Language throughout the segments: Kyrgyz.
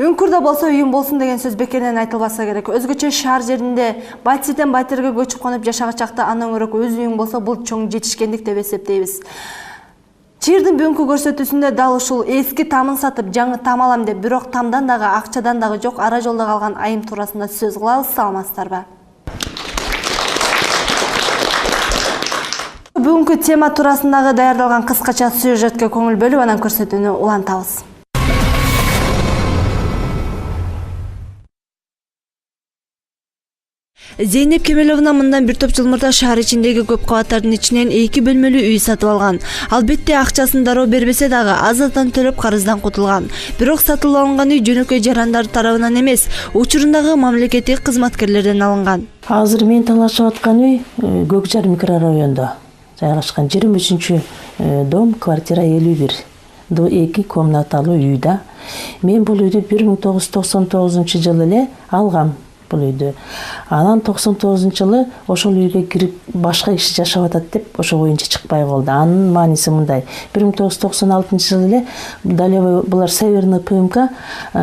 Үңкүрдө болсо үйүм болсун деген сөз бекерден айтылбаса керек. Өзгөчө шаар жеринде батирден батирге көчүп конуп жашагачакта андан көрө өз үйүң болсо бул чоң жетишкендик деп эсептейбиз. Чирдин бүгүнкү көрсөтүүсүндө дал ушул эски тамын сатып жаңы там алам деп, бирок тамдан дагы акчадан дагы жок ара жолдо калган айым туурасында сөз кылабыз, саламатсыздарбы? Бүгүнкү тема туурасындагы даярдалган кыскача сюжетке көңүл бөлүп, анан көрсөтүүнү улантабыз. Зейнеп Кемеловна мындан бир топ жыл мурда шаар ичиндеги көп кабаттардын ичинен 2 бөлмөлүү үй сатып алган. Албетте акчасын дароо бербесе дагы азырдан төлөп карыздан кутулган. Бирок сатылып алынган үй жөнөкөй жарандар тарабынан эмес, учурундагы мамлекеттик кызматкерлерден алынган. Азыр мен талашып аткан үй Көкжар микрорайонунда жайгашкан 23 дом, квартира 51. 2 комнаталуу үй да. Мен бул үйдү 1999 жылы эле алгам. Бул үйдү. Анан 99-жылы ошол үйгө кирип башка киши жашап атат деп ошо боюнча чыкпай калды. Анын мааниси мындай. 1996-жылы эле Далевой булар Северный ПМК,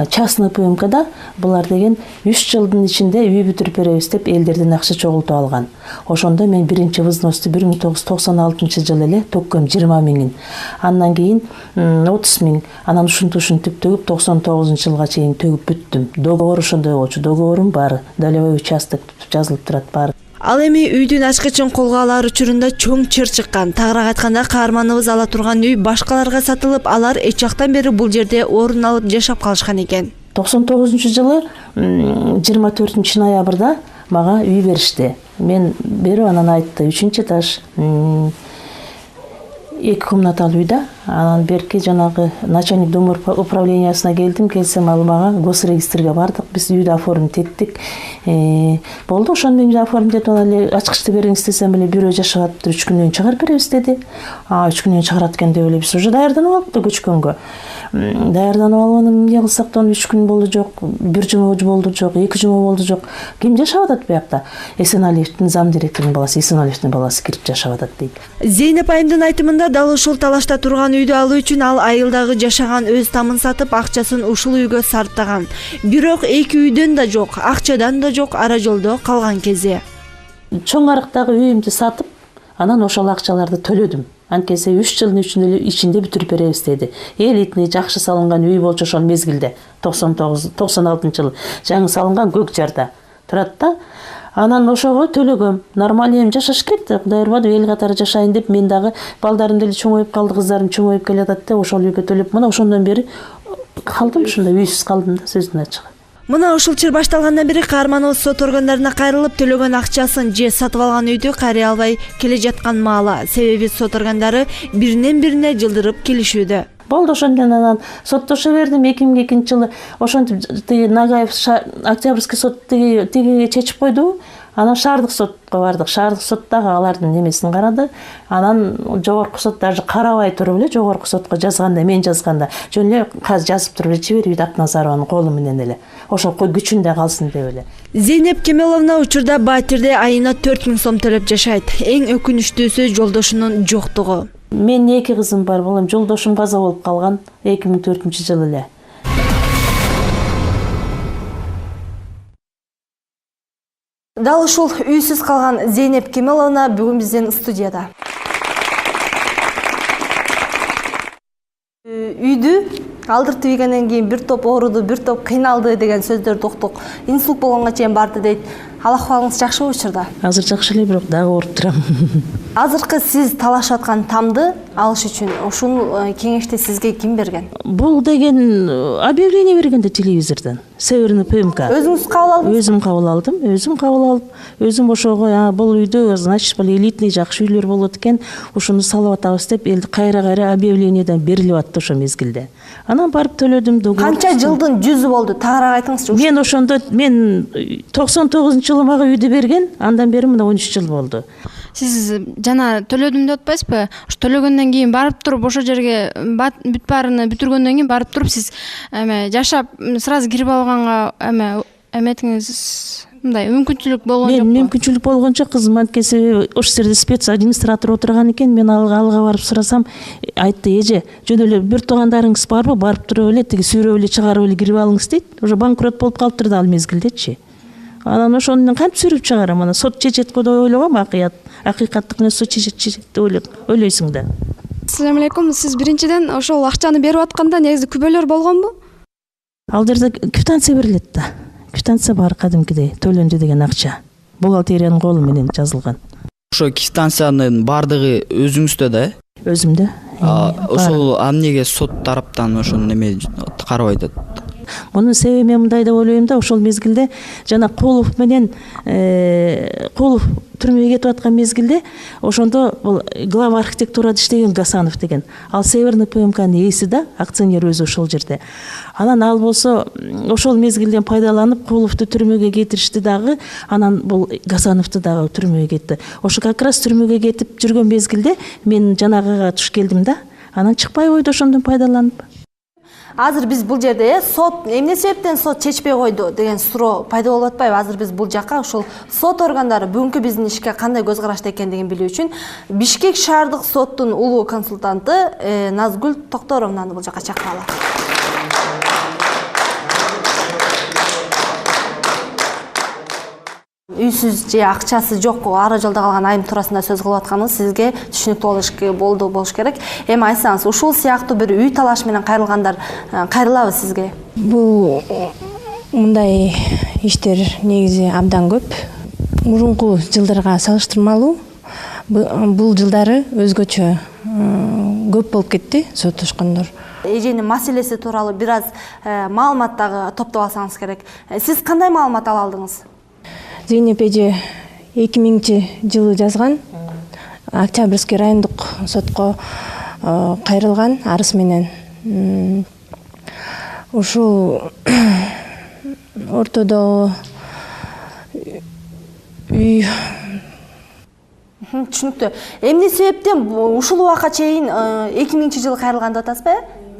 частный ПМКда булар деген 3 жылдын ичинде үй бүтүрүп беребиз деп элдерден акча чогултуп алган. Ошондо мен биринчи взносту 1996-жылы эле төккөм 20 миңин. Андан кийин 30 миң. Анан ушинтип төгүп 99-жылга чейин төгүп бүттүм. Договор ошондой болчу. Договорум бар. Далевой участок жазылып турат бар. Ал эми үйдүн ачкычын колго алар учурунда чоң чыр чыккан. Тагыраак айтканда каарманыбыз ала турган үй башкаларга сатылып, алар эч жактан бери бул жерде орун алып жашап калышкан экен. 99-жылы 24 ноябрда мага үй беришти. Мен берип анан айтты, 3-этаж 2 комнаталуу үйдө. Анан берки жанагы начальник дом управлениясына келсем, ал мага госрегистрге бардык, биз үйдү оформить эттик. Болду, ошондо үйдү оформить этип эле ачкычты бериңиз десем эле бирөө жашап атыптыр, 3 күндөн чыгарып беребиз деди. 3 күндөн чыгарат экен деп эле биз уже даярданып алыптык көчкөнгө. Даярданып алып эмне кылсак да 3 күн болду жок, 1 жума болду жок, 2 жума болду жок. Ким жашап атат буякта? Эсеналиевдин зам директорунун баласы, Эсеналиевдин баласы кирип жашап атат дейт. Зейнеп айымдын айтымында дал ушул талашта турган үйдү алуу үчүн ал айылдагы жашаган өз тамын сатып, акчасын ушул үйгө сарптаган. Бирок эки үйдөн да жок, акчадан да жок ара жолдо калган кези. Чоң арыктагы үйүмдү сатып, анан ошол акчаларды төлөдүм. Анткени 3 жылдын ичинде бүтүрүп беребиз деди. Элитный жакшы салынган үй болчу ошол мезгилде, 96-жылы жаңы салынган Көкжарда турат да. Анан ошого төлөгөм. Нормально эми жашаш керек да, Кудай ырбады, эл катары жашайын деп, мен дагы балдарым деле чоңоюп калды, кыздарым чоңоюп келатат да, ошол үйгө төлөп, мына ошондон бери калдым, ушунда үйсүз калдым да, сөздүн ачыгы. Мына ушул чыр башталгандан бери каарманыбыз сот органдарына кайрылып, төлөгөн акчасын же сатып алган үйдү кайрый албай келе жаткан маала. Себеби сот органдары биринен бирине жылдырып келишүүдө. Болду, ошондон анан соттошо бердим 2002-жылы. Ошентип Нагаев Октябрьский сот тиги чечип койду. Анан шаардык сотко бардык. Шаардык сот дагы алардын немесин карады. Анан жогорку сот даже карабай туруп эле жогорку сотко жазганда, мен жазганда, жөн эле жазып туруп эле жиберип Акназарованын колу менен эле. Ошол күчүндө калсын деп эле. Зейнеп Кемеловна учурда батирде айына 4 миң сом төлөп жашайт. Эң өкүнүчтүүсү жолдошунун жоктугу. Мен 2 кызым бар, болом жолдошум каза болуп калган 2004-жылы эле. Дал ушул үйсүз калган Зейнеп Кемеловна бүгүн биздин студияда. Үйдү алдыртып ийгенден кийин бир топ ооруду, бир топ кыйналды деген сөздөрдү уктук. Инсульт болгонго чейин барды дейт. Ал акыбалыңыз жакшыбы учурда? Азыр жакшы эле, бирок дагы ооруп турам. Азыркы сиз талашып аткан тамды алыш үчүн ушул кеңешти сизге ким берген? Бул деген объявление бергенде телевизордон. Северный ПМК. Өзүңүз кабыл алдыңыз? Өзүм кабыл алдым. Өзүм кабыл алып, өзүм ошого бул үйдө, значит, бул элитный жакшы үйлөр болот экен, ушуну салып атабыз деп, элди кайра объявлениеден берилип атты ошо мезгилде. Анан барып төлөдүм. Канча жылдын жүзү болду? Тагыраак айтыңызчы. Мен ошондо 99-жылы мага үйдү берген, андан бери мына 13 жыл болду. Сиз жана төлөдүм деп атпайсызбы? Ош төлөгөндөн кийин барып туруп ошол жерге бүт баарыны бүтүргөндөн кийин барып туруп сиз жашап сразу кирип алганга эметиңиз мындай мүмкүнчүлүк болгон Мен жокпу? мүмкүнчүлүк болгончо кызым анткени ошол жерде спец администратор отурган экен. Мен алга барып сурасам, айтты: эже, жөн эле бир туугандарыңыз барбы? Барып туруп эле тиги сүйрөп эле чыгарып эле кирип алыңыз дейт. Уже банкрот болуп калыптыр да ал мезгилдечи. Анан ошону мен кантип сүйрөп чыгарам? Анан сот чечет го деп ойлогом, акыйкаттык менен сот чечет деп ойлойсуң да. Ассаламу алейкум. Сиз биринчиден ошол акчаны берип атканда негизи күбөлөр болгонбу? Ал жерде квитанция берилет да. Квитанция бар кадимкидей, төлөндү деген акча. Бухгалтериянын колу менен жазылган. Ошо квитанциянын бардыгы өзүңүздө да? Өзүмдө. Ошол эмнеге сот тараптан ошону неме карабайт атат? Мунун себеби мен мындай деп ойлойм да, ошол мезгилде жана Кулов менен Кулов түрмөгө кетип аткан мезгилде ошондо бул глава архитектурада иштеген Гасанов деген. Ал Северный ПМКнын ээси да, акционер өзү ошол жерде. Анан ал болсо ошол мезгилден пайдаланып Куловду түрмөгө кетиришти дагы, анан бул Гасановду дагы түрмөгө кетти. Ошо как раз түрмөгө кетип жүргөн мезгилде мен жанагыга туш келдим да. Анан чыкпай койду ошондон пайдаланып. Азыр биз бул жерде сот эмне себептен сот чечпей койду деген суроо пайда болуп атпайбы? Азыр биз бул жакка ушул сот органдары бүгүнкү биздин ишке кандай көз карашта экендигин билүү үчүн Бишкек шаардык соттун улуу консультанты Назгүл Токторовнаны бул жакка чакыралы. Үйсүз же акчасы жок ара жолдо калган айым туурасында сөз кылып атканыңыз сизге түшүнүктүү болуш керек. Эми айтсаңыз, ушул сыяктуу бир үй талаш менен кайрылгандар кайрылабы сизге? Бул мындай иштер негизи абдан көп. Мурунку жылдарга салыштырмалуу бул жылдары өзгөчө көп болуп кетти соттошкондор. Эженин маселеси тууралуу бир аз маалымат дагы топтоп алсаңыз керек. Сиз кандай маалымат ала алдыңыз? Зейнеп эже 2000-жылы жазган Октябрьский райондук сотко кайрылган арыз менен. Ушул ортодо үй Түшүнүктүү. Эмне себептен ушул убакка чейин 2000-жылы кайрылган деп атасызбы?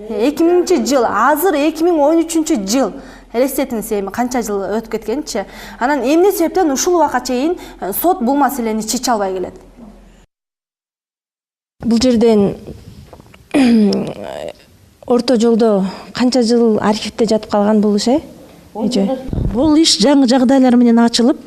2000-жыл, азыр 2013-жыл. Элестетиңиз, эми канча жыл өтүп кеткенчи. Анан эмне себептен ушул убакка чейин сот бул маселени чече албай келет? Бул жерден орто жолдо канча жыл архивде жатып калган бул иш, Бул иш жаңы жагдайлар менен ачылып,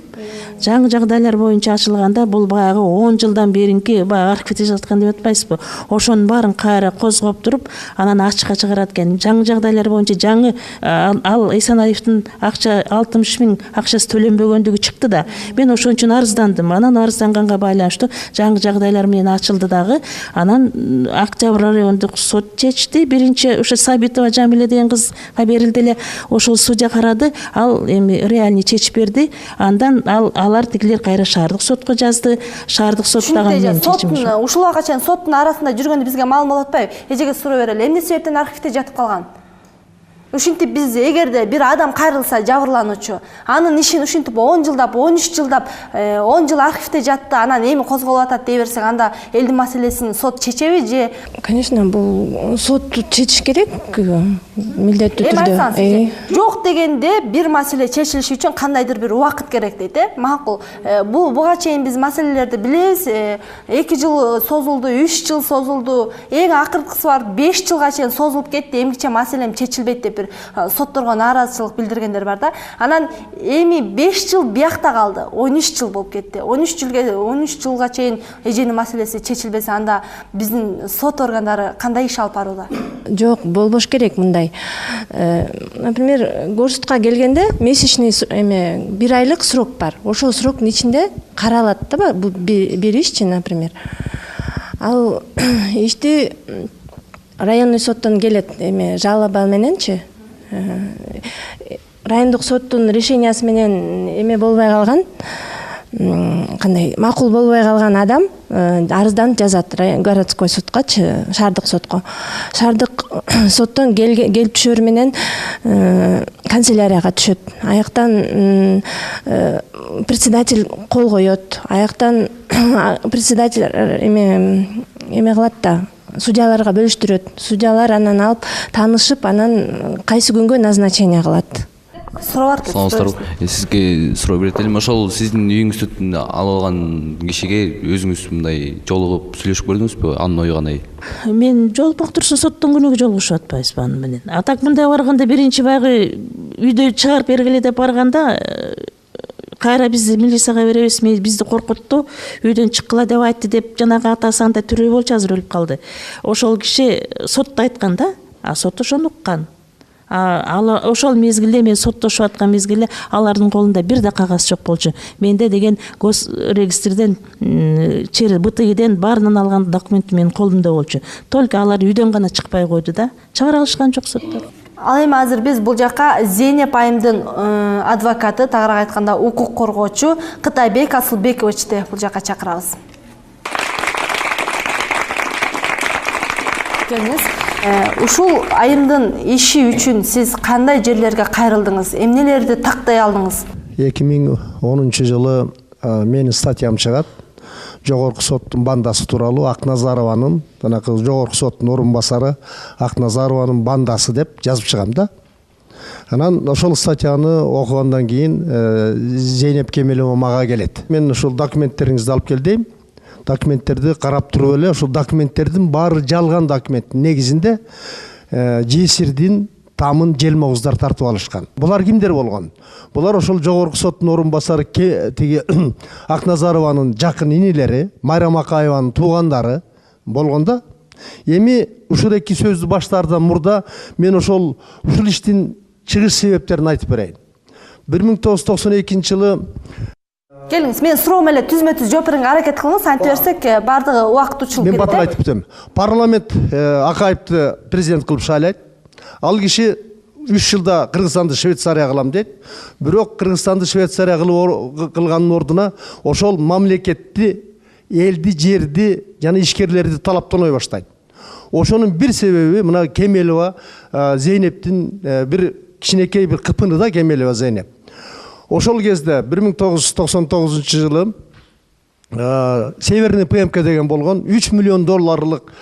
жаңы жагдайлар боюнча ачылганда бул баягы 10 жылдан беринки баягы архивде жаткан деп атпайсызбы? Ошонун баарын кайра козгоп туруп, анан ачыкка чыгарат экен. Жаңы жагдайлар боюнча жаңы ал Эсенаевдин акча 60 000 акчасы төлөнбөгөндүгү чыкты да. Мен ошон үчүн арыздандым. Анан арызданганга байланыштуу жаңы жагдайлар менен ачылды дагы. Анан Октябрь райондук сот чечти. Биринчи ошо Сабитова Жамиле деген кызга берилди эле. Ошол судья карады. Ал эми реальный чечип берди. Андан алар тигилер кайра шаардык сотко жазды. Шаардык соттаган менен чечим. Ушул убакка чейин соттун арасында жүргөндү бизге маалым болуп атпайбы? Эжеге суроо берели. Эмне себептен архивде жатып калган? Ушинтип биз эгерде бир адам кайрылса жабырлануучу, анын ишин ушинтип 10 жылдап, 13 жылдап, 10 жыл архивде жатты, анан эми козголуп атат дей берсең, анда элдин маселесин сот чечеби же? Конечно, бул сот чечиш керек, милдеттүү түрдө. Жок дегенде бир маселе чечилиши үчүн кандайдыр бир убакыт керек дейт, макул. Буга чейин биз маселелерди билебиз, 2 жыл созулду, 3 жыл созулду, эң акыркысы бар 5 жылга чейин созулуп кетти, эмгиче маселем чечилбейт деп сотторго нааразычылык билдиргендер бар да. Анан эми 5 жыл биякта калды, 13 жыл болуп кетти. 13 жылга чейин эженин маселеси чечилбесе, анда биздин сот органдары кандай иш алып барууда? Жок, болбош керек мындай. Например, горсудка келгенде месячный бир айлык срок бар. Ошол сроктун ичинде каралат да, бул бир ишчи, например. Ал ишти районный соттон келет, жалоба мененчи. Райондук соттун решениясы менен болбой калган, кандай макул болбой калган адам арыздан жазат городской соткачы, шаардык сотко. Шаардык соттон келип түшөр менен канцелярияга түшөт. Аяктан председатель кол коет. Аяктан председатель кылат да, судьяларга бөлүштүрөт. Судьялар анан алып таанышып, анан кайсы күнгө назначение кылат. сурап аркет. Саламатсыздарбы. Сизге суроо берет элем. Ошол сиздин үйүңүздү алып алган кишиге өзүңүз мындай жолугуп сүйлөшүп көрдүңүзбү? Анын ою кандай? Мен жолукпак турса соттон күнүгө жолугушуп атпайбызбы аны менен. А так мындай барганда биринчи баягы үйдө чыгарып бергиле деп барганда кайра биз милицияга беребиз, бизди коркутту, үйдөн чыккыла деп айтты деп жанагы атасы андай тирүү болчу, азыр өлүп калды. Ошол киши сотто айткан да, а сот ошону уккан. Ошол мезгилде мен соттошуп аткан мезгилде алардын колунда бир да кагаз жок болчу. Менде деген госрегистрден, БТИден баарынан алган документ менин колумда болчу. Только алар үйдөн гана чыкпай койду да. Чыгара алышкан жок соттор. Ал эми азыр биз бул жака Зейнеп айымдын адвокаты, тагыраак айтканда укук коргоочу Кытайбек Асылбековичти бул жака чакырабыз. Ушул айымдын иши үчүн сиз кандай жерлерге кайрылдыңыз? Эмнелерди тактай алдыңыз? 2010 жылы менин статьям чыгат. Жогорку соттун бандасы тууралуу Акназарованын, жанакы жогорку соттун орун басары Акназарованын бандасы деп жазып чыгам да. Анан ошол статьяны окугандан кийин Зейнеп Кемелова мага келет. Мен ушул документтериңизди алып кел дейм. Документтерди карап туруп эле ошол документтердин баары жалган документ. Негизинде жесирдин тамын желмогуздар тартып алышкан. Булар кимдер болгон? Булар ошол жогорку соттун орун басары тиги Акназарованын жакын инилери, Майрам Акаеванын туугандары болгондо. Эми ушул эки сөздү баштаардан мурда мен ушул иштин чыгыш себептерин айтып берейин. 1992 жылы Келиңиз, мен суроом эле түзмө-түз жооп берүүгө аракет кылыңыз, антип берсек баардыгы убакыт учулуп кетет. Мен батыр айтып кетем. Парламент Акаевди президент кылып шайлайт. Ал киши 3 жылда Кыргызстанды Швейцария кылам дейт. Бирок Кыргызстанды Швейцария кылганын ордуна ошол мамлекетти, элди, жерди жана ишкерлерди талаптанбай баштайт. Ошонун бир себеби мына Кемелова Зейнептин бир кичинекей бир кыпыны да Кемелова Зейнеп. Ошол кезде 1999 жылы Северный ПМК деген болгон 3 миллион долларлык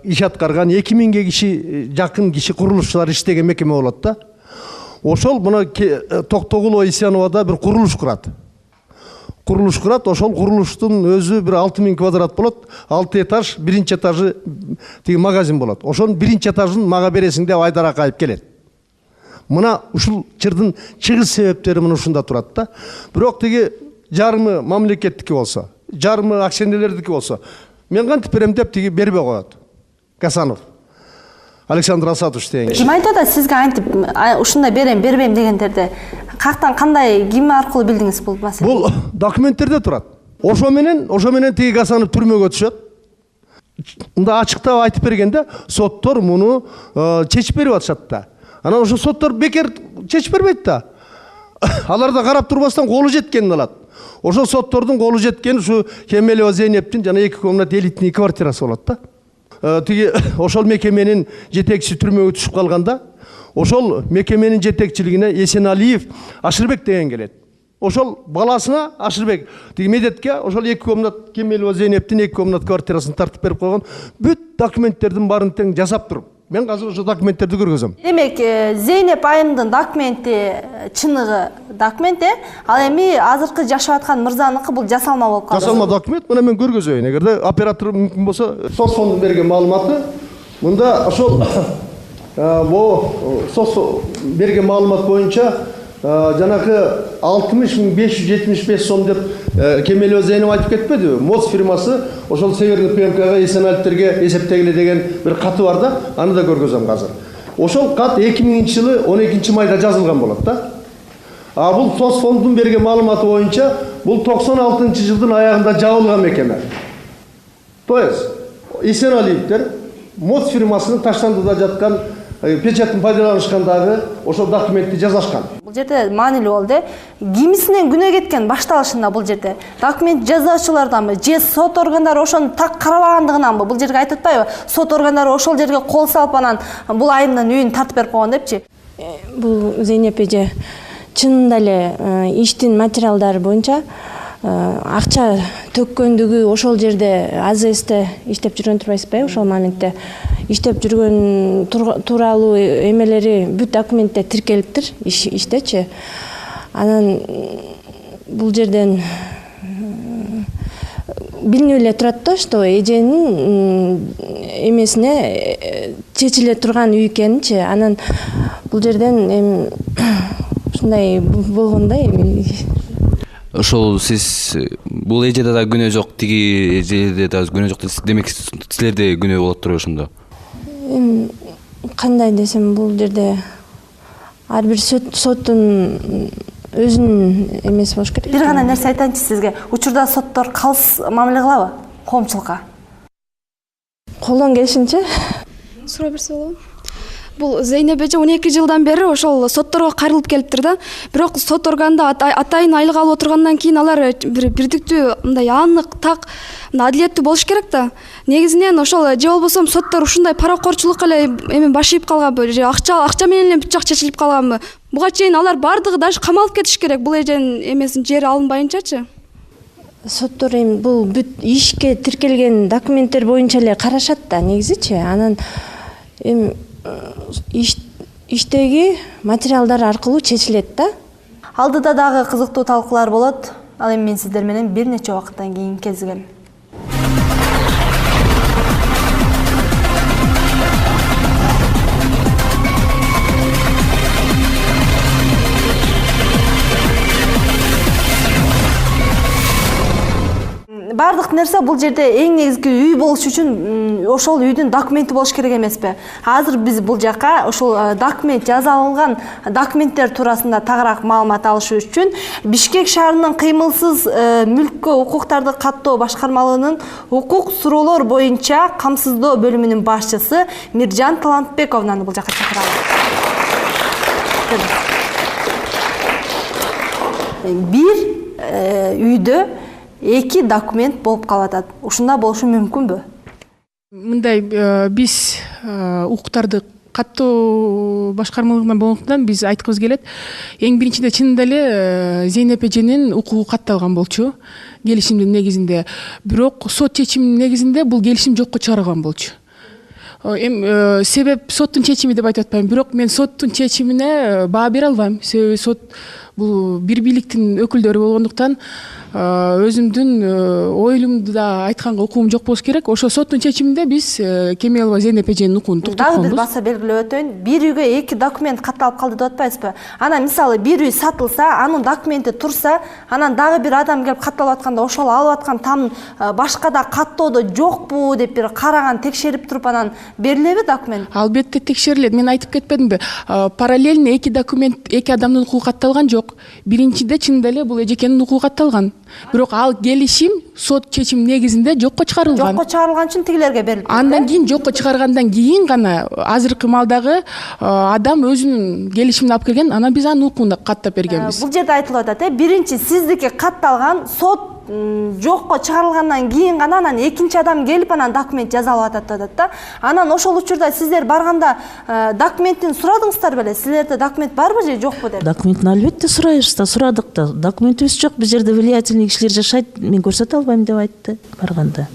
иш аткарган 2000 киши жакын киши курулушчулар иштеген мекеме болот да. Ошол мына Токтогул Исяновада бир курулуш курат. Ошол курулуштун өзү бир 6000 квадрат болот. 6 этаж, биринчи этажы тиги магазин болот. Ошонун биринчи этажын мага бересиң деп Айдар Акаев келет. Мына ушул чырдын чыгыш себептери мына ушунда турат да. Бирок тиги жарымы мамлекеттики болсо, жарымы акционерлердики болсо, мен кантип берем деп тиги бербей коет. Гасанов. Александр Асатович деген. Ким айтат да сизге антип ушундай берем, бербейм дегендерди каяктан кандай ким аркылуу билдиңиз бул маселени? Бул документтерде турат. Ошо менен тиги Гасанов түрмөгө түшөт. Мында ачыктап айтып бергенде соттор муну чечип берип атышат да. Анан ошо соттор бекер чечип бербейт да. Алар да карап турбастан колу жеткенин алат. Ошо соттордун колу жеткен ушу Кемелова Зейнептин жана 2 комнат элитный квартирасы болот да. Тиги ошол мекеменин жетекчиси түрмөгө түшүп калганда, ошол мекеменин жетекчилигине Эсеналиев Ашырбек деген келет. Ошол баласына Ашырбек тиги медетке ошол 2 комнат Кемелова Зейнептин 2 комнат квартирасын тартып берип койгон. Бүт документтердин баарын тең жасап туруп. Мен азыр ошо документтерди көргөзөм. Демек, Зейнеп айымдын документи чыныгы документ, ал эми азыркы жашап аткан мырзаныкы бул жасалма болуп калды. Жасалма документ, мына мен көргөзөйүн. Эгерде оператор мүмкүн болсо, соцфондун берген маалыматы, мында ошол соц берген маалымат боюнча жанакы 60.575 сом деп Кемелова Зейнеп айтып кетпедиби? МОЗ фирмасы ошол Северный ПМКга эсеналиктерге эсептегиле деген бир каты бар да, аны да көргөзөм азыр. Ошол кат 2000 жылы 12 майда жазылган болот да. А бул соцфондун берген маалыматы боюнча бул 96 жылдын аягында жабылган мекеме. То есть Эсеналиевтер МОЗ фирмасынын таштандыда жаткан печатын пайдаланышкандагы ошол документти жазашкан. Бул жерде маанилүү болду. Кимисинен күнөө кеткен башталышында бул жерде документ жазуучуларданбы, же сот органдары ошону так карабагандыгынанбы? Бул жерге айтып атпайбы? Сот органдары ошол жерге кол салып анан бул айымдын үйүн тартып берип койгон депчи. Бул Зейнеп эже чынында эле иштин материалдары боюнча акча төккөндүгү ошол жерде АЗСте иштеп жүргөн турбайсызбы? Ошол моментте иштеп жүргөн тууралуу эмелери бүт документте тиркелиптир иштечи. Анан бул жерден билинип эле турат да, что эженин эмесине чечиле турган үй экенинчи. Анан бул жерден ушундай болгондой. Ошол сиз бул эжеде да күнөө жок, тиги эжеде да күнөө жок, демек силерде күнөө болот турбу ошондо? Кандай десем, бул жерде ар бир соттун өзүнүн эмеси болуш керек. Бир гана нерсе айтайынчы сизге. Учурда соттор калыс мамиле кылабы коомчулукка? Колдон келишинче. Суроо берсе болобу? Бул Зейнеп эже 12 жылдан бери ошол сотторго кайрылып келиптир да. Бирок сот органында атайын айлык алып отургандан кийин алар бирдиктүү мындай анык, так, адилеттүү болуш керек да. Негизинен ошол же болбосо соттор ушундай паракорчулукка эле эме баш ийип калганбы, же акча менен эле бутчак чечилип калганбы? Буга чейин алар бардыгы даже камалып кетиш керек, бул эженин эмесин жери алынбайынчачы. Соттор бул бүт ишке тиркелген документтер боюнча эле карашат да негизичи. Анан иштеги материалдар аркылуу чечилет да. Алдыда дагы кызыктуу талкуулар болот. Ал эми мен сиздер менен бир нече убакыттан кийин кезигем. Бардык нерсе бул жерде эң негизги үй болуш үчүн ошол үйдүн документи болуш керек эмеспи? Азыр биз бул жака ошол документ жаза алынган документтер туурасында тагыраак маалымат алыш үчүн Бишкек шаарынын кыймылсыз мүлккө укуктарды каттоо башкармалыгынын укук суроолор боюнча камсыздоо бөлүмүнүн башчысы Миржан Талантбековнаны бул жака чакырабыз. Бир үйдө 2 документ болуп калып атат. Ушунда болушу мүмкүнбү? Мындай биз укуктарды каттоо башкармалыгынан болгондуктан биз айткыбыз келет. Эң биринчиде чынында эле Зейнеп эженин укугу катталган болчу келишимдин негизинде. Бирок сот чечиминин негизинде бул келишим жокко чыгарылган болчу. Себеп соттун чечими деп айтып атпайм, бирок мен соттун чечимине баа бере албайм. Себеби сот бул бир бийликтин өкүлдөрү болгондуктан өзүмдүн оюмду да айтканга укугум жок болуш керек. Ошо соттун чечиминде биз Кемелова Зейнеп эженин укугун токтотконбуз. Дагы бир баса белгилеп өтөйүн. Бир үйгө 2 документ катталып калды деп атпайсызбы? Анан мисалы бир үй сатылса, анын документи турса, анан дагы бир адам келип катталып атканда ошол алып аткан там башкада каттоодо жокпу деп бир караган, текшерип туруп анан берилеби документ? Албетте текшерилет. Мен айтып кетпедимби? Параллельно 2 документ, 2 адамдын укугу катталган жок. Биринчиде чынында эле бул эжекенин укугу катталган. Бирок ал келишим сот чечим негизинде жокко чыгарылган. Жокко чыгарылган үчүн тигилерге берилди. Андан кийин жокко чыгаргандан кийин гана азыркы малдагы адам өзүнүн келишимин алып келген, анан биз анын укугун каттап бергенбиз. Бул жерде айтылып атат, биринчи сиздики катталган, сот жокко чыгарылгандан кийин гана анан экинчи адам келип анан документ жазалап атат деп атат да. Анан ошол учурда сиздер барганда документин сурадыңыздар беле? Силерде документ барбы же жокпу деп? Документин албетте сурайбыз да, сурадык да. Документибиз жок, биз жерде влиятельный кишилер жашайт, мен көрсөтө албайм деп айтты барганда.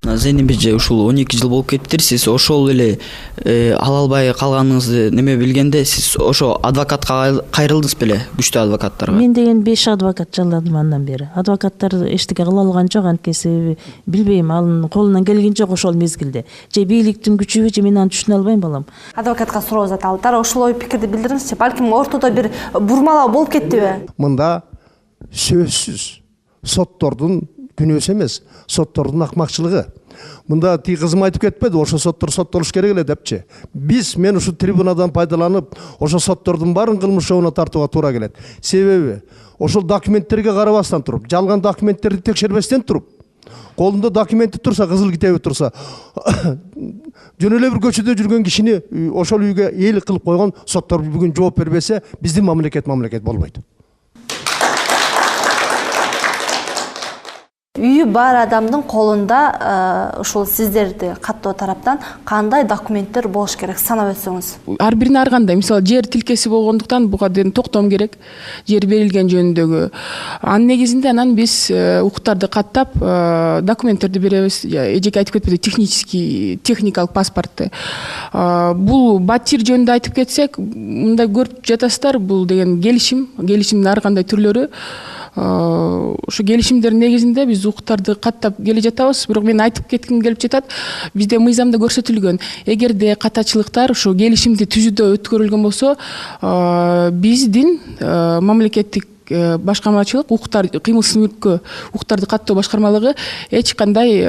Зейнеп эже ушул 12 жыл болуп кетиптир. Сиз ошол эле ала албай калганыңызды неме билгенде сиз ошо адвокатка кайрылдыңыз беле, күчтүү адвокаттарга? Мен деген 5 адвокат жалдадым андан бери. Адвокаттар эчтеке кыла алган жок, анткени себеби билбейм, анын колунан келген жок ошол мезгилде. Же бийликтин күчүбү, же мен аны түшүнө албайм балам. Адвокатка суроо заталдар, ошол ой пикирди билдириңизчи. Балким ортодо бир бурмалоо болуп кеттиби? Мында сөзсүз соттордун күнөөсү эмес, соттордун акмакчылыгы. Мында тиги кызым айтып кетпеди, ошо соттор соттолуш керек эле депчи. Мен ушу трибунадан пайдаланып, ошо соттордун баарын кылмыш жообуна тартууга туура келет. Себеби ошол документтерге карабастан туруп, жалган документтерди текшербестен туруп, колунда документи турса, кызыл китеби турса, жөн эле бир көчөдө жүргөн кишини ошол үйгө эл кылып койгон соттор бүгүн жооп бербесе, биздин мамлекет болбойт. үйү бар адамдын колунда ушул сиздерди каттоо тараптан кандай документтер болуш керек санап өтсөңүз? Ар бирине ар кандай, мисалы жер тилкеси болгондуктан буга дейин токтом керек, жер берилген жөнүндөгү. Анын негизинде анан биз укуктарды каттап документтерди беребиз. Эжеке айтып кетпеди, техникалык паспортты. Бул батир жөнүндө айтып кетсек, мындай көрүп жатасыздар, бул деген келишимдин ар кандай түрлөрү. Ошо келишимдердин негизинде биз укуктарды каттап келе жатабыз. Бирок мен айтып кетким келип жатат, бизде мыйзамда көрсөтүлгөн, эгерде катачылыктар ошо келишимди түзүүдө өткөрүлгөн болсо, биздин мамлекеттик башкармачылык укуктар кыймылсыз мүлккө укуктарды каттоо башкармалыгы эч кандай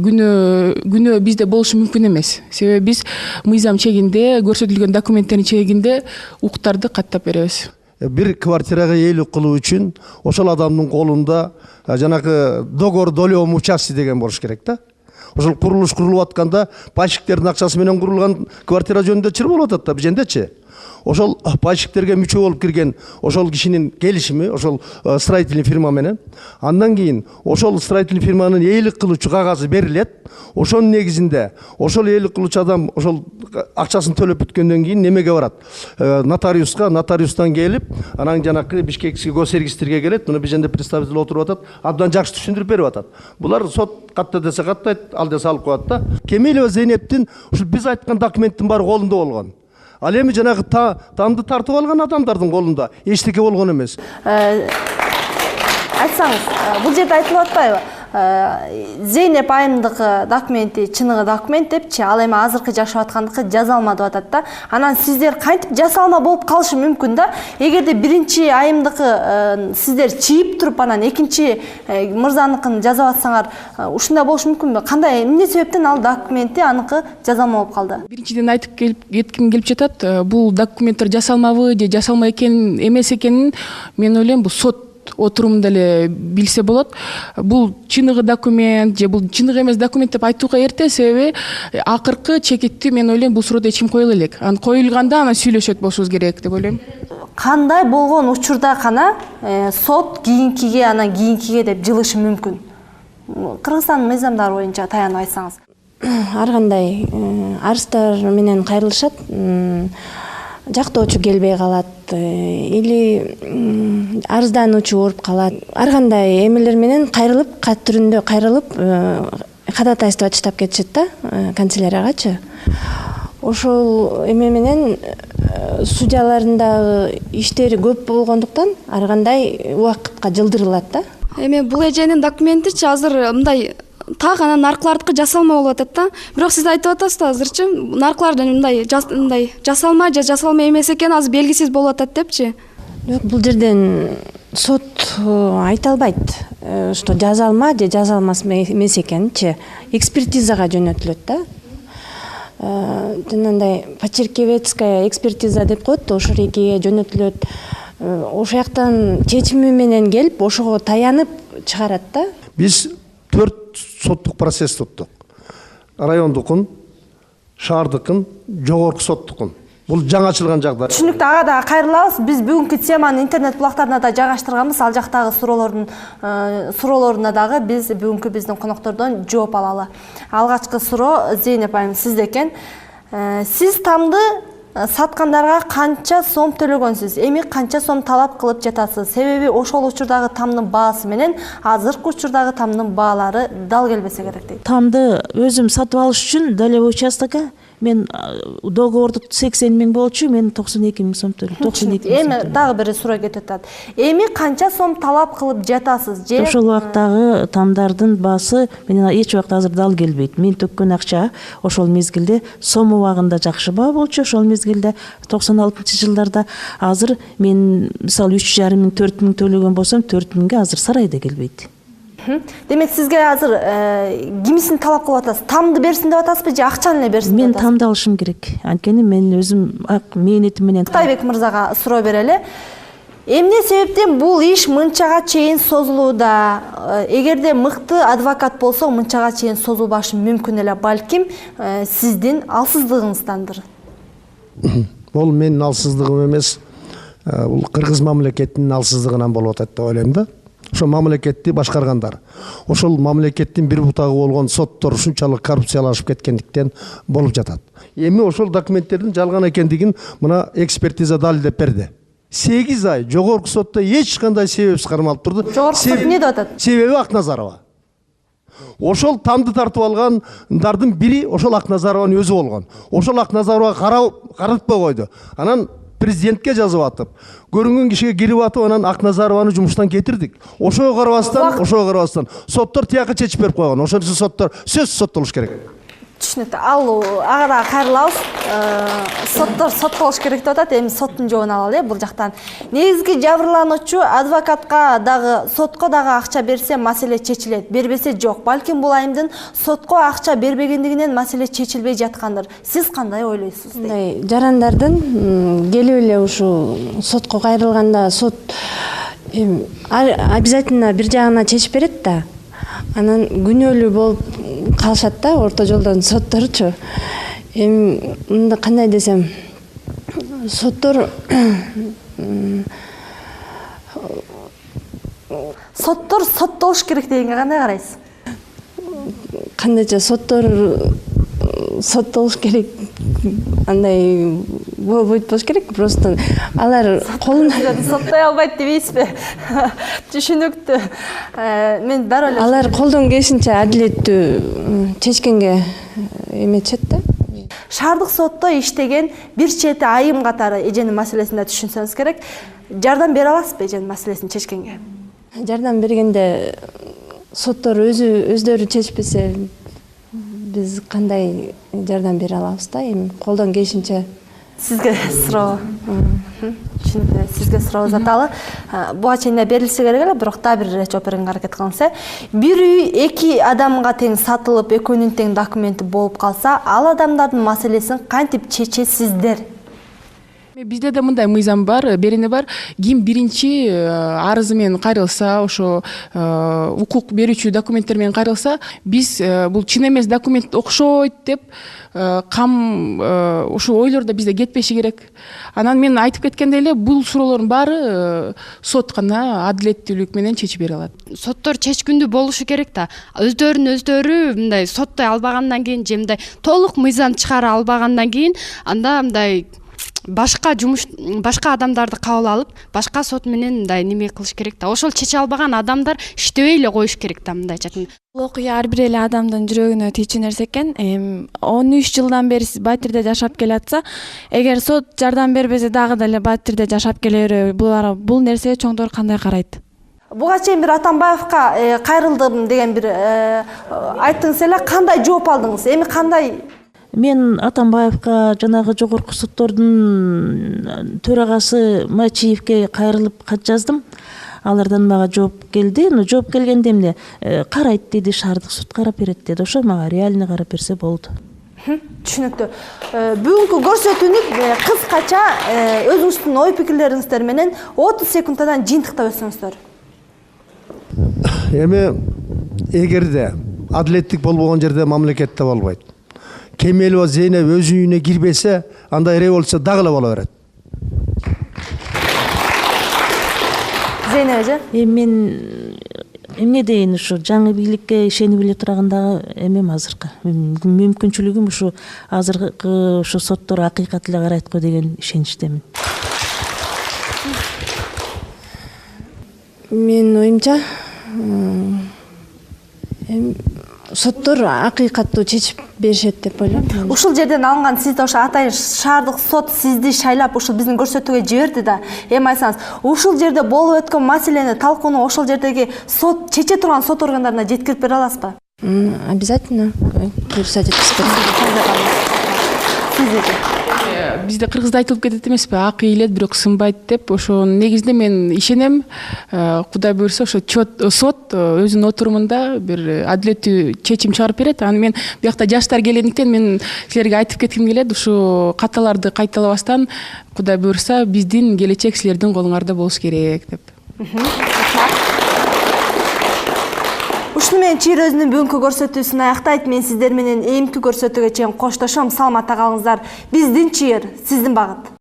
күнөө бизде болушу мүмкүн эмес. Себеби биз мыйзам чегинде, көрсөтүлгөн документтердин чегинде укуктарды каттап беребиз. Бир квартирага ээлик кылуу үчүн ошол адамдын колунда жанагы договор долеом участие деген болуш керек да. Ошол курулуш курулуп атканда пайщиктердин акчасы менен курулган квартира жөнүндө чыр болуп атат да бизендечи. Ошол пайщиктерге мүчө болуп кирген ошол кишинин келишими, ошол строительный фирма менен. Андан кийин ошол строительный фирманын ээлик кылуучу кагазы берилет. Ошонун негизинде ошол ээлик кылуучу адам ошол акчасын төлөп бүткөндөн кийин немеге барат? Нотариуска, нотариустан келип, анан жанакы Бишкекский госрегистрге келет. Муну бизенде представитель отуруп атат, абдан жакшы түшүндүрүп берип атат. Булар сот катта десе каттайт, ал десе алып коет да. Кемелова Зейнептин ушул биз айткан документтин баары колунда болгон. Ал эми жанагы тамды тартып алган адамдардын колунда эчтеке болгон эмес. Айтсаңыз, бул жерде айтылып атпайбы? Зейнеп айымдыкы документи чыныгы документ депчи, ал эми азыркы жашап аткандыкы жазалма деп атат да. Анан сиздер кантип жасалма болуп калышы мүмкүн да? Эгерде биринчи айымдыкы сиздер чийип туруп, анан экинчи мырзаныкын жазап атсаңар, ушундай болуш мүмкүнбү? Кандай, эмне себептен ал документи аныкы жазалма болуп калды? Биринчиден айтып кетким келип жатат, бул документтер жасалмабы же жасалма экенин, эмес экенин мен ойлойм бул сот отурумда эле билсе болот. Бул чыныгы документ же бул чыныгы эмес документ деп айтууга эрте, себеби акыркы чекитти мен ойлойм бул суроодо эч ким койгула элек. Анан коюлганда анан сүйлөшөт болушубуз керек деп ойлойм. Кандай болгон учурда гана сот кийинкиге анан кийинкиге деп жылышы мүмкүн? Кыргызстандын мыйзамдары боюнча таянып айтсаңыз. Ар кандай арыздар менен кайрылышат. Жактоочу келбей калат или арыздануучу ооруп калат. Ар кандай эмелер менен кайрылып, кат түрүндө кайрылып ходатайство чыдап кетишет да канцеляриягачы. Ошол эме менен судьялардын иштери көп болгондуктан ар кандай убакытка жылдырылат да. Эми бул эженин документичи азыр мындай так анан наркылардыкы жасалма болуп атат да. Бирок сиз айтып атасыз да азырчы наркылардын мындай жасалма же жасалма эмес экени азыр белгисиз болуп атат депчи. Жок, бул жерден сот айта албайт, что жазалма же жазалмас эмес экенинчи. Экспертизага жөнөтүлөт да. Жанагындай почеркевецкая экспертиза деп коет, ошол экиге жөнөтүлөт. Ошол жактан чечими менен келип, ошого таянып чыгарат да. Биз 4 соттук процесс туттук. Райондукун, шаардыкын, жогорку соттукун. Бул жаңы ачылган жагдай. Түшүнүктүү, ага да кайрылабыз. Биз бүгүнкү теманы интернет булактарына да жайгаштырганбыз. Ал жактагы суроолоруна дагы биз бүгүнкү биздин коноктордон жооп алалы. Алгачкы суроо Зейнеп айым сизде экен. Сиз тамды саткандарга канча сом төлөгөнсүз? Эми канча сом талап кылып жатасыз? Себеби ошол учурдагы тамдын баасы менен азыркы учурдагы тамдын баалары дал келбесе керек дейт. Тамды өзүм сатып алыш үчүн долевой участокко мен договорду 80 000 болчу, мен 92 000 сом төлөдүм. 92 000. Эми дагы бир суроо кетип атат. Эми канча сом талап кылып жатасыз? Же ошол убактагы тамдардын баасы менен эч убакта азыр дал келбейт. Мен төккөн акча ошол мезгилде сом убагында жакшы баа болчу, ошол мезгилде 96-жылдарда. Азыр мен мисалы 3,5 000 4 000 төлөгөн болсом 4 000ге азыр сарайда келбейт. Демек сизге азыр кимисин талап кылып атасыз? Тамды берсин деп атасызбы же акчаны эле берсин деп Мен атасыз? тамды алышым керек. Анткени мен өзүм мээнетим менен Кытайбек мырзага суроо берели. Эмне себептен бул иш мынчага чейин созулууда? Эгерде мыкты адвокат болсо мынчага чейин созулбашы мүмкүн эле, балким сиздин алсыздыгыңыздандыр. Бул менин алсыздыгым эмес, бул кыргыз мамлекетинин алсыздыгынан болуп атат деп ойлойм да. ошо мамлекетти башкаргандар. Ошол мамлекеттин бир бутагы болгон соттор ушунчалык коррупциялашып кеткендиктен болуп жатат. Эми ошол документтердин жалган экендигин мына экспертиза далилдеп берди. 8 ай жогорку сотто эч кандай себепсиз кармалып турду. Жогорку сот эмне деп атат? Себеби Акназарова. Ошол тамды тартып алгандардын бири ошол Акназарованын өзү болгон. Ошол Акназаровага каратпай койду. Анан президентке жазып атып, көрүнгөн кишиге кирип атып, анан Акназарованы жумуштан кетирдик. Ошого карабастан соттор тияка чечип берип койгон. Ошон үчүн соттор сөзсүз соттолуш керек. Түшүнүктүү. Ал ага да кайрылабыз. Соттор соттолуш керек деп атат. Эми соттун жообун алалы бул жактан. Негизги жабырлануучу адвокатка дагы, сотко дагы акча берсе маселе чечилет, бербесе жок. Балким бул айымдын сотко акча бербегендигинен маселе чечилбей жаткандыр. Сиз кандай ойлойсуз? Мындай жарандардын келип эле ушул сотко кайрылганда сот обязательно бир жагына чечип берет да. Анан күнөөлүү болуп калышат да орто жолдон сотторчу. Эми мында кандай десем, соттор соттолуш керек дегенге кандай карайсыз? Кандайча соттор соттолуш керек, андай болбойт болуш керек. Просто алар колун соттой албайт дебейсизби? Түшүнүктүү. Мен дароо эле алар колдон келишинче адилеттүү чечкенге эметишет да. Шаардык сотто иштеген бир чети айым катары эженин маселесин да түшүнсөңүз керек. Жардам бере аласызбы эженин маселесин чечкенге? Жардам бергенде соттор өздөрү чечпесе биз кандай жардам бере алабыз да? Эми колдон келишинче Сизге суроо. Түшүнүктүү. Сизге суроо заталы. Буга чейин берилсе керек эле, бирок да бир жооп берүүгө аракет кылыңыз. Бир үй 2 адамга тең сатылып, экөөнүн тең документи болуп калса, ал адамдардын маселесин кантип чечесиздер? Бизде да мындай мыйзам бар, берене бар. Ким биринчи арызы менен кайрылса, ошо укук берүүчү документтер менен кайрылса, биз бул чын эмес документ окшойт деп кам ошо ойлор да бизде кетпеши керек. Анан мен айтып кеткендей эле бул суроолордун баары сот гана адилеттүүлүк менен чечип бере алат. Соттор чечкүндүү болушу керек да. Өздөрү мындай соттой албагандан кийин же мындай толук мыйзам чыгара албагандан кийин анда мындай башка адамдарды кабыл алып, башка сот менен мындай неме кылыш керек да. Ошол чече албаган адамдар иштебей эле коюш керек да, мындайча. Бул окуя ар бир эле адамдын жүрөгүнө тийчү нерсе экен. 13 жылдан бери сиз Батирде жашап келатса, эгер сот жардам бербесе дагы деле Батирде жашап келе береби, бул нерсеге чоңдор кандай карайт? Буга чейин бир Атамбаевка кайрылдым деген бир айттыңыз эле, кандай жооп алдыңыз? Эми кандай? Мен Атамбаевка жанагы жогорку соттордун төрагасы Мачиевке кайрылып кат жаздым. Алардан мага жооп келди. Жооп келгенде эмне карайт деди, шаардык суд карап берет деди. Ошо мага реально карап берсе болду. Түшүнүктүү. Бүгүнкү көрсөтүүнү кыскача өзүңүздүн ой пикирлериңиздер менен 30 секундтан жыйынтыктап өтсөңүздөр. Эми эгерде адилеттик болбогон жерде мамлекетте болбойт. Кемелова Зейнеп өз үйүнө кирбесе, андай революция дагы эле боло берет. Зейнеп эже? Мен эмне дейин, ушу жаңы бийликке ишенип эле тургандагы эмем азыркы. Мүмкүнчүлүгүм ушу азыркы ушу соттор акыйкат эле карайт го деген ишеничтемин. Мен оюмча соттор акыйкаттуу чечип беришет деп ойлойм. Ушул жерден алынган сизде ошо атайын шаардык сот сизди шайлап ушул биздин көрсөтүүгө жиберди да. Эми айтсаңыз, ушул жерде болуп өткөн маселени талкууну ошол жердеги сот чече турган сот органдарына жеткирип бере аласызбы? Обязательно. Буюрса жеткирип Бизде кыргызда айтылып кетет эмеспи, ак ыйлет бирок сынбайт деп. Ошо негизинде мен ишенем. Кудай буйрса ошо сот өзүнүн отурумунда бир адилеттүү чечим чыгарып берет. Аны мен биякта жаштар келгендиктен мен силерге айтып кетким келет. Ушу каталарды кайталабастан Кудай буйрса биздин келечек силердин колуңарда болуш керек деп. Ушуну менен Чийир өзүнүн бүгүнкү көрсөтүүсүн аяктайт. Мен сиздер менен эмки көрсөтүүгө чейин коштошом. Саламатта калыңыздар. Биздин Чийир, сиздин багыт.